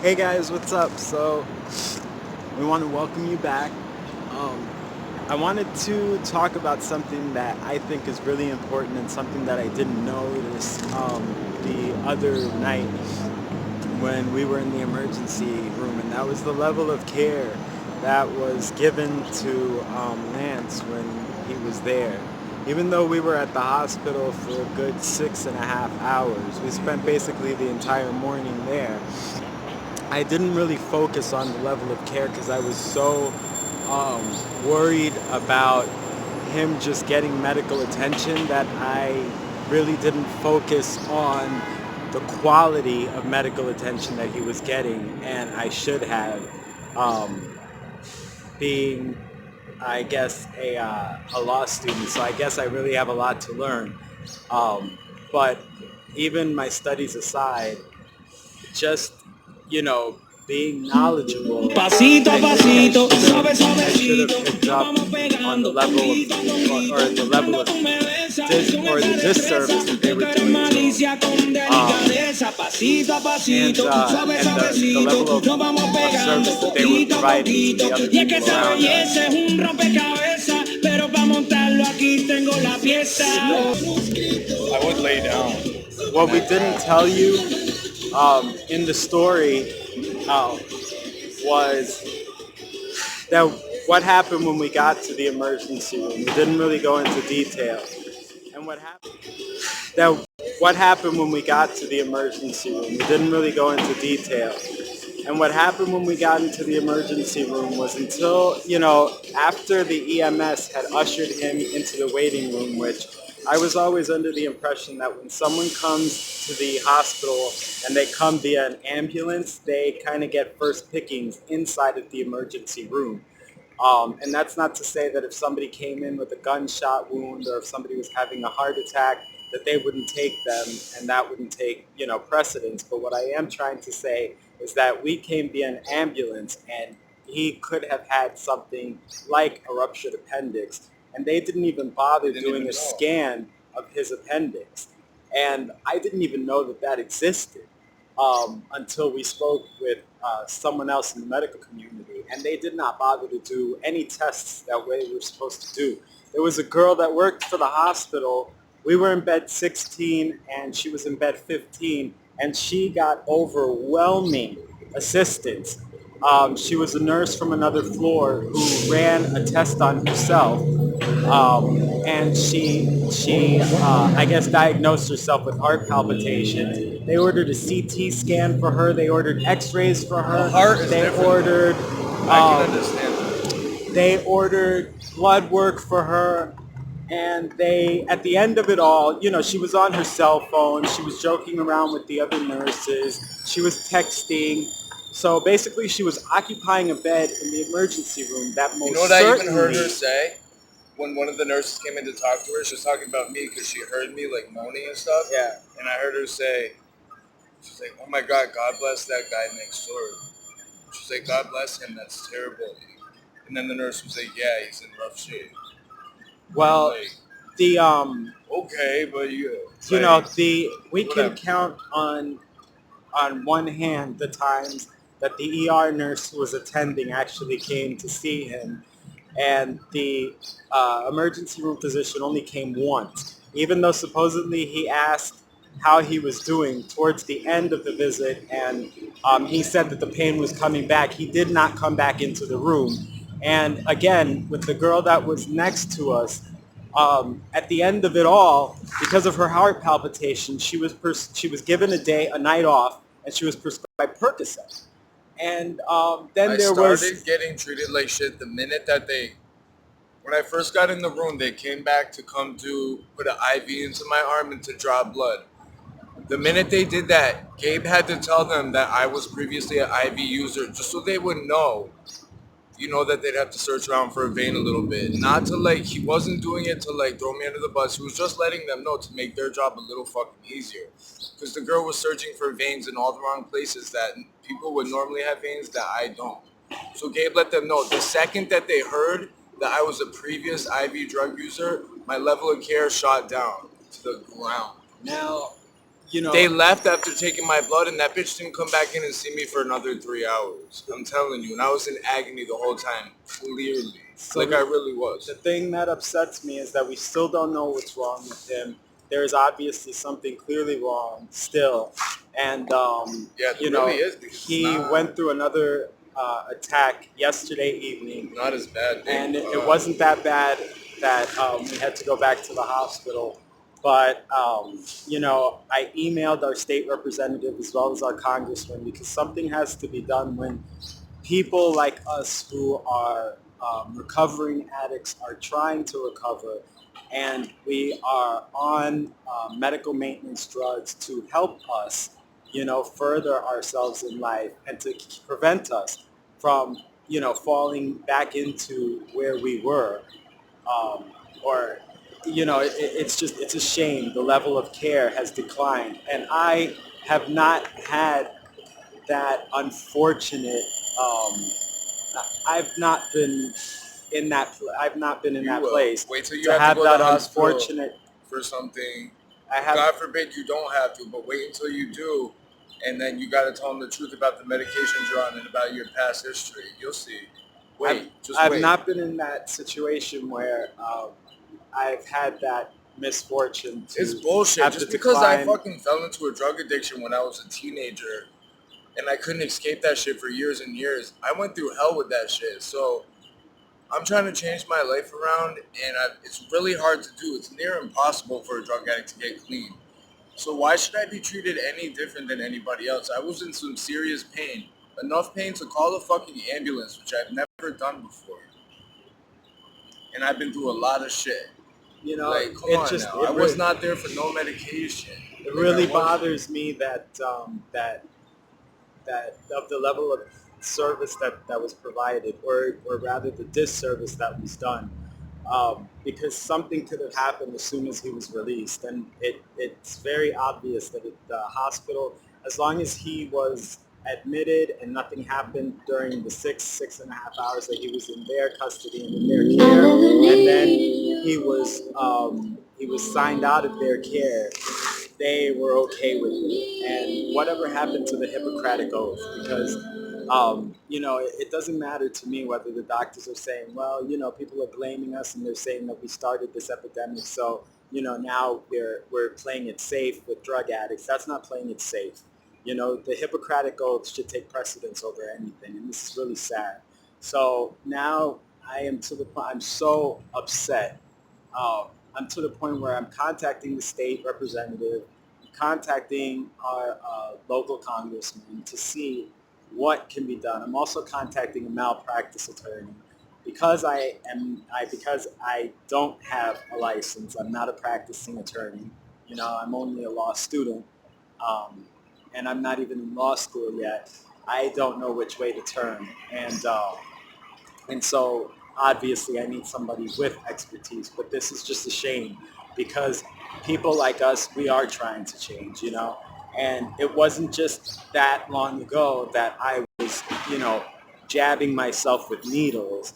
Hey guys, what's up? So, we want to welcome you back. Um, I wanted to talk about something that I think is really important and something that I didn't notice the other night when we were in the emergency room, and that was the level of care that was given to Lance when he was there. Even though we were at the hospital for a good 6.5 hours, we spent basically the entire morning there. I didn't really focus on the level of care because I was so worried about him just getting medical attention that I really didn't focus on the quality of medical attention that he was getting, and I should have, um, being, I guess, a law student. So I guess I really have a lot to learn. But even my studies aside, just you know being knowledgeable, Pasito a pasito, suave I should suavecito, have picked nos up vamos on the pegando level poquito a of or poquito. the level Cuando of tú me besas con or esa the destreza, disservice that they tú were que eres doing to him, malicia con delicadeza. Pasito a pasito, suave and the suavecito, level nos vamos of pegando service that they were poquito a providing to poquito. the other Y es que people esa around belleza us. es un rompecabezas, pero para montarlo aquí tengo la pieza. I would lay down in What we that didn't ground. tell you in the story uh, was that what happened when we got to the emergency room. We didn't really go into detail. And that what happened when we got to the emergency room. We didn't really go into detail. And what happened when we got into the emergency room was until, after the EMS had ushered him into the waiting room, which I was always under the impression that when someone comes to the hospital and they come via an ambulance, they kind of get first pickings inside of the emergency room. And that's not to say that if somebody came in with a gunshot wound or if somebody was having a heart attack, that they wouldn't take them and that wouldn't take, precedence. But what I am trying to say is that we came via an ambulance and he could have had something like a ruptured appendix. And they didn't even bother Didn't doing even a know. scan of his appendix. And I didn't even know that that existed until we spoke with someone else in the medical community, and they did not bother to do any tests that we were supposed to do. There was a girl that worked for the hospital. We were in bed 16, and she was in bed 15, and she got overwhelming assistance. She was a nurse from another floor who ran a test on herself, and she I guess diagnosed herself with heart palpitations. They ordered a CT scan for her. They ordered X-rays for The her. heart is They different though. ordered I can um, understand that. they ordered blood work for her. And they, at the end of it all, she was on her cell phone. She was joking around with the other nurses. She was texting. So basically, she was occupying a bed in the emergency room that You know most what I even heard her certainly. say? When one of the nurses came in to talk to her, she was talking about me because she heard me like moaning and stuff. Yeah. And I heard her say, she's like, oh my God, God bless that guy next door. She's like, God bless him, that's terrible. And then the nurse was like, yeah, he's in rough shape. I'm Well, like, the okay, but you, you know like, the we can whatever. count on one hand the times that the ER nurse who was attending actually came to see him, and the emergency room physician only came once, even though supposedly he asked how he was doing towards the end of the visit, and he said that the pain was coming back. He did not come back into the room. And again, with the girl that was next to us, at the end of it all, because of her heart palpitation, she was given a night off, and she was prescribed Percocet. And then I there started was, getting treated like shit the minute that when I first got in the room, they came back to come to put an IV into my arm and to draw blood. The minute they did that, Gabe had to tell them that I was previously an IV user, just so they would know, that they'd have to search around for a vein a little bit. Not to like, he wasn't doing it to like throw me under the bus. He was just letting them know to make their job a little fucking easier. Because the girl was searching for veins in all the wrong places that people would normally have veins that I don't. So Gabe let them know. The second that they heard that I was a previous IV drug user, my level of care shot down to the ground. now you know, They left after taking my blood, and that bitch didn't come back in and see me for another 3 hours. I'm telling you, and I was in agony the whole time, clearly, so like I really was. the thing that upsets me is that we still don't know what's wrong with him. There is obviously something clearly wrong still, and Yeah, there you really know, is, because he went through another attack yesterday evening, not as bad. and it wasn't that bad that we had to go back to the hospital. But you know, I emailed our state representative as well as our congressman, because something has to be done when people like us who are recovering addicts are trying to recover, and we are on medical maintenance drugs to help us, you know, further ourselves in life and to prevent us from, you know, falling back into where we were, um, or you know, it's just, it's a shame the level of care has declined, and I have not had that unfortunate. I've not been in that. I've not been in You that will. place Wait till you to have to have go to that the hospital unfortunate. for something. I have. God forbid you don't have to, but wait until you do, and then you got to tell them the truth about the medications you're on and about your past history. You'll see. Wait, just I've wait. not been in that situation where I've had that misfortune to It's bullshit. have Just to because I decline. fucking fell into a drug addiction when I was a teenager and I couldn't escape that shit for years and years, I went through hell with that shit. So I'm trying to change my life around, and it's really hard to do. It's near impossible for a drug addict to get clean. So why should I be treated any different than anybody else? I was in some serious pain. Enough pain to call a fucking ambulance, which I've never done before. And I've been through a lot of shit. You know, Like, come it on just now. I was not there for no medication. it Like, really I wasn't. bothers me that that of the level of service that was provided, or rather the disservice that was done, because something could have happened as soon as he was released, and it's very obvious that at the hospital, as long as he was admitted and nothing happened during the 6.5 hours that he was in their custody and in their care, and then he was signed out of their care, they were okay with it. And whatever happened to the Hippocratic Oath? Because, you know, it doesn't matter to me whether the doctors are saying, well, you know, people are blaming us and they're saying that we started this epidemic, so, you know, now we're playing it safe with drug addicts. That's not playing it safe. You know, the Hippocratic Oath should take precedence over anything, and this is really sad. So now I am to the point, I'm so upset. I'm to the point where I'm contacting the state representative, contacting our local congressman to see what can be done. I'm also contacting a malpractice attorney because I don't have a license. I'm not a practicing attorney. You know, I'm only a law student, um, and I'm not even in law school yet. I don't know which way to turn, and so obviously I need somebody with expertise. But this is just a shame, because people like us, we are trying to change, you know. And it wasn't just that long ago that I was, you know, jabbing myself with needles.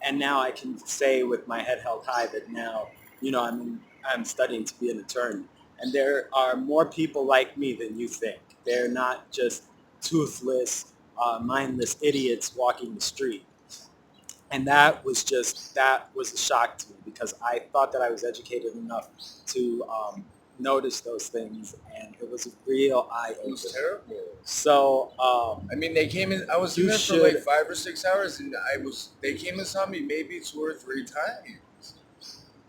And now I can say with my head held high that now, you know, I'm studying to be an attorney. And there are more people like me than you think. They're not just toothless, mindless idiots walking the street. And that was a shock to me, because I thought that I was educated enough to notice those things, and it was a real eye It was opener. terrible. So I mean, they came in. I was in You there for like should- 5 or 6 hours, and They came and saw me maybe 2 or 3 times.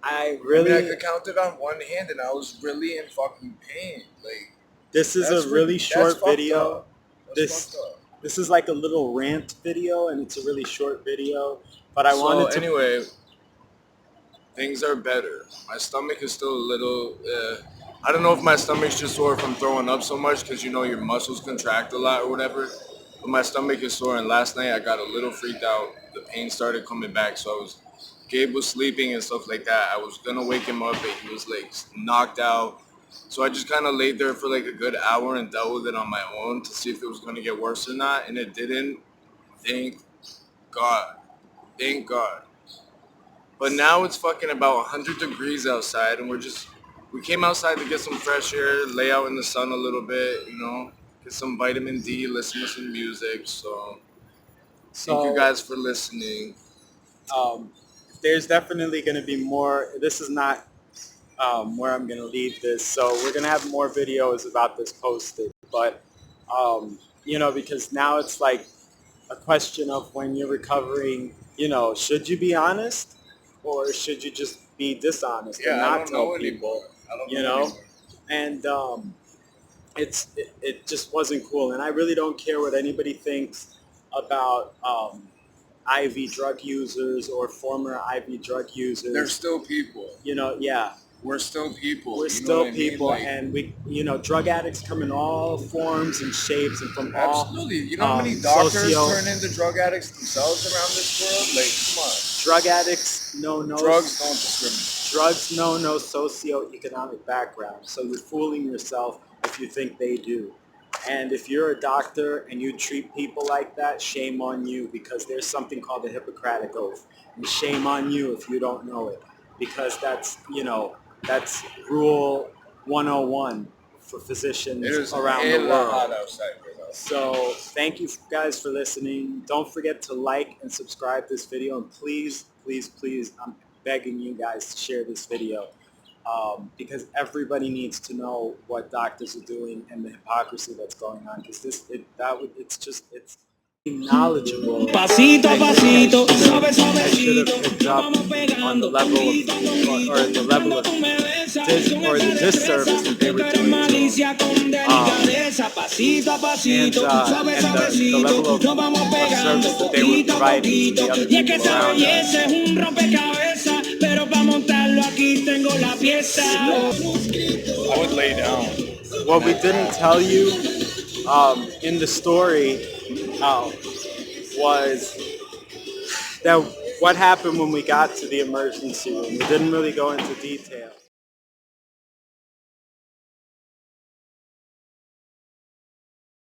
I I mean, I really, could count it on one hand, and I was really in fucking pain. Like, this is that's a really that's short fucked video. up. That's This fucked up. this is like a little rant video, and it's a really short video. But I wanted to. Anyway, things are better. My stomach is still a little. I don't know if my stomach's just sore from throwing up so much, because you know your muscles contract a lot or whatever. But my stomach is sore, and last night I got a little freaked out. The pain started coming back, so Gabe was sleeping and stuff like that. I was gonna wake him up, but he was like knocked out. So I just kind of laid there for like a good hour and dealt with it on my own to see if it was gonna get worse or not, and it didn't. Thank God. Thank God. But now it's fucking about 100 degrees outside, and we came outside to get some fresh air, lay out in the sun a little bit, you know, get some vitamin D, listen to some music. So thank you guys for listening. There's definitely going to be more. This is not where I'm going to leave this. So we're going to have more videos about this posted. But, because now it's like a question of when you're recovering, should you be honest or should you just be dishonest and not tell people, And it just wasn't cool. And I really don't care what anybody thinks about IV drug users or former IV drug users. They're still people. Yeah. We're still people. We're still people, and we, drug addicts come in all forms and shapes and from all. Absolutely. You know how many doctors turn into drug addicts themselves around this world? Like, come on. Drug addicts know no. Drugs don't discriminate. Drugs know no socioeconomic background, so you're fooling yourself if you think they do. And if you're a doctor and you treat people like that, shame on you, because there's something called the Hippocratic Oath. And shame on you if you don't know it, because that's Rule 101 for physicians around the world. Hot outside right now. So thank you guys for listening. Don't forget to like and subscribe this video. And please, please, please, I'm begging you guys to share this video. Because everybody needs to know what doctors are doing and the hypocrisy that's going on. Because it's knowledgeable. Pasito a pasito, suave suavecito, vamos pegando poquito, or the level of the disservice that they were doing pasito a pasito, suave and the level of service that they were providing to the other people around us. Es un rompecabezas, pero para montarlo aquí tengo la pieza. I would lay down. What we didn't tell you in the story was that what happened when we got to the emergency room. We didn't really go into detail.